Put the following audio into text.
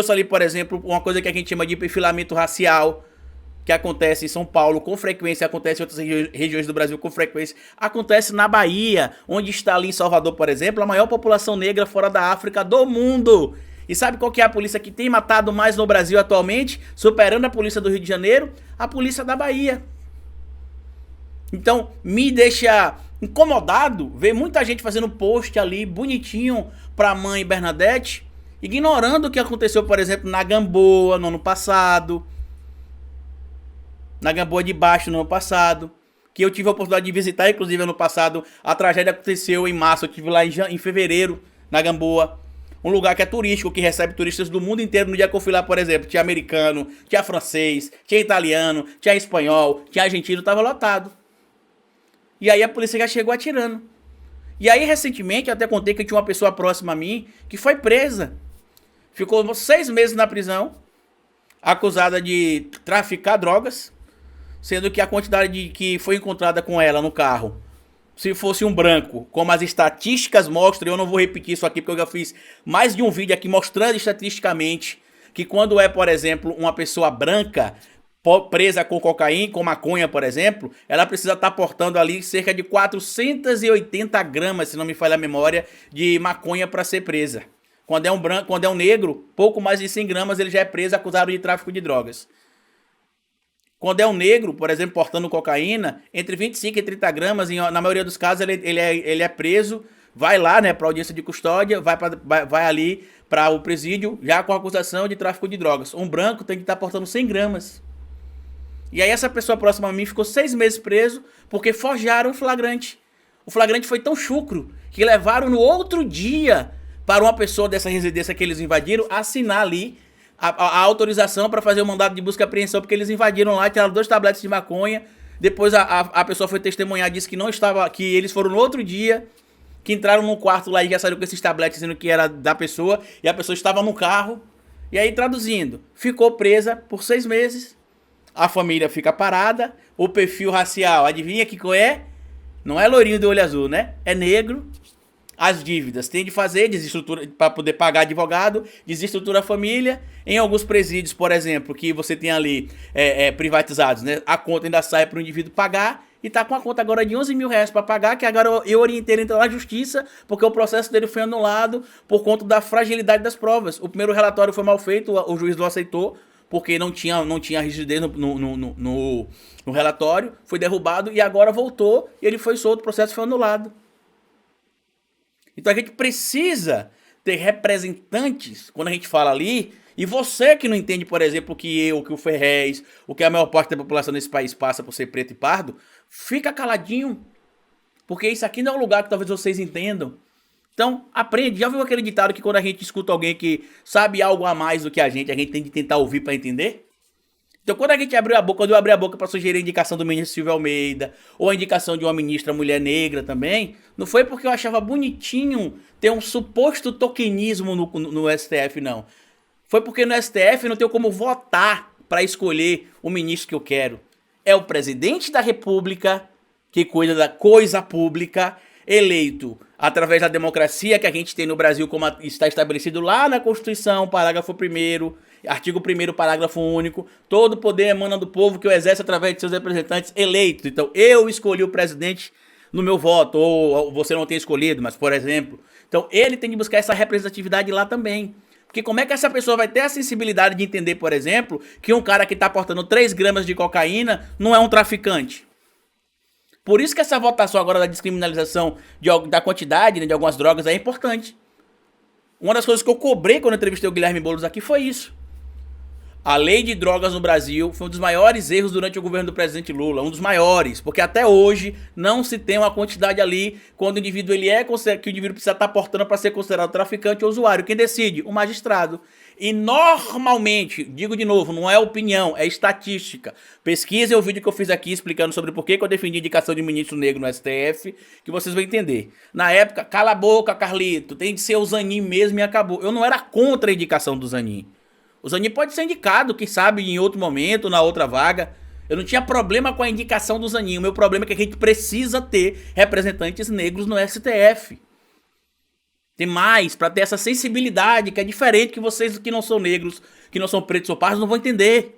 ali, por exemplo, uma coisa que a gente chama de perfilamento racial, que acontece em São Paulo com frequência, acontece em outras regiões do Brasil com frequência, acontece na Bahia, onde está ali em Salvador, por exemplo, a maior população negra fora da África do mundo. E sabe qual que é a polícia que tem matado mais no Brasil atualmente, superando a polícia do Rio de Janeiro? A polícia da Bahia. Então, me deixa incomodado ver muita gente fazendo post ali, bonitinho, pra mãe Bernadette, ignorando o que aconteceu, por exemplo, na Gamboa, no ano passado, na Gamboa de Baixo, no ano passado, que eu tive a oportunidade de visitar, inclusive, ano passado. A tragédia aconteceu em março, eu estive lá em fevereiro, na Gamboa. Um lugar que é turístico, que recebe turistas do mundo inteiro. No dia que eu fui lá, por exemplo, tinha americano, tinha francês, tinha italiano, tinha espanhol, tinha argentino, tava lotado. E aí a polícia já chegou atirando. E aí, recentemente, eu até contei que tinha uma pessoa próxima a mim que foi presa. Ficou 6 meses na prisão, acusada de traficar drogas, sendo que a quantidade que foi encontrada com ela no carro, se fosse um branco, como as estatísticas mostram, eu não vou repetir isso aqui porque eu já fiz mais de um vídeo aqui mostrando estatisticamente que quando é, por exemplo, uma pessoa branca presa com cocaína, com maconha, por exemplo, ela precisa estar portando ali cerca de 480 gramas, se não me falha a memória, de maconha para ser presa. Quando é um branco, quando é um negro, pouco mais de 100 gramas ele já é preso acusado de tráfico de drogas. Quando é um negro, por exemplo, portando cocaína, entre 25 e 30 gramas, na maioria dos casos ele é preso, vai lá, né, para audiência de custódia, vai ali para o presídio, já com acusação de tráfico de drogas. Um branco tem que estar portando 100 gramas. E aí essa pessoa próxima a mim ficou 6 meses preso porque forjaram o flagrante. O flagrante foi tão chucro que levaram no outro dia para uma pessoa dessa residência que eles invadiram assinar ali a autorização para fazer o mandado de busca e apreensão, porque eles invadiram lá, tiraram 2 tabletes de maconha. Depois a pessoa foi testemunhar, disse que não estava, que eles foram no outro dia, que entraram no quarto lá e já saíram com esses tabletes dizendo que era da pessoa, e a pessoa estava no carro. E aí, traduzindo, ficou presa por 6 meses, a família fica parada, o perfil racial, adivinha que qual é? Não é loirinho de olho azul, né? É negro. As dívidas tem de fazer, desestrutura para poder pagar advogado, desestrutura a família. Em alguns presídios, por exemplo, que você tem ali privatizados, né? A conta ainda sai para o indivíduo pagar e tá com a conta agora de 11 mil reais para pagar, que agora eu orientei ele entrar na justiça, porque o processo dele foi anulado por conta da fragilidade das provas. O primeiro relatório foi mal feito, o juiz não aceitou, porque não tinha rigidez no relatório, foi derrubado e agora voltou e ele foi solto, o processo foi anulado. Então a gente precisa ter representantes, quando a gente fala ali, e você que não entende, por exemplo, que o Ferrez, o que a maior parte da população desse país passa por ser preto e pardo, fica caladinho, porque isso aqui não é um lugar que talvez vocês entendam. Então, aprende. Já viu aquele ditado que quando a gente escuta alguém que sabe algo a mais do que a gente tem que tentar ouvir para entender? Então, quando a gente abriu a boca, quando eu abri a boca para sugerir a indicação do ministro Silvio Almeida, ou a indicação de uma ministra mulher negra também, não foi porque eu achava bonitinho ter um suposto tokenismo no STF, não. Foi porque no STF não tenho como votar para escolher o ministro que eu quero. É o presidente da República que cuida da coisa pública, eleito através da democracia que a gente tem no Brasil, como está estabelecido lá na Constituição, parágrafo 1º, artigo 1º, parágrafo único, todo poder emana do povo que o exerce através de seus representantes eleitos. Então, eu escolhi o presidente no meu voto, ou você não tem escolhido, mas por exemplo. Então, ele tem que buscar essa representatividade lá também. Porque como é que essa pessoa vai ter a sensibilidade de entender, por exemplo, que um cara que está portando 3 gramas de cocaína não é um traficante? Por isso que essa votação agora da descriminalização da quantidade, né, de algumas drogas é importante. Uma das coisas que eu cobrei quando eu entrevistei o Guilherme Boulos aqui foi isso. A lei de drogas no Brasil foi um dos maiores erros durante o governo do presidente Lula, um dos maiores, porque até hoje não se tem uma quantidade ali quando o indivíduo que o indivíduo precisa estar portando para ser considerado traficante ou usuário. Quem decide? O magistrado. E normalmente, digo de novo, não é opinião, é estatística. Pesquisem o vídeo que eu fiz aqui explicando sobre por que eu defendi a indicação de ministro negro no STF, que vocês vão entender. Na época, cala a boca, Carlito, tem de ser o Zanin mesmo e acabou. Eu não era contra a indicação do Zanin. O Zanin pode ser indicado, quem sabe, em outro momento, na outra vaga. Eu não tinha problema com a indicação do Zanin. O meu problema é que a gente precisa ter representantes negros no STF. Tem mais, para ter essa sensibilidade que é diferente que vocês que não são negros, que não são pretos ou pardos, não vão entender.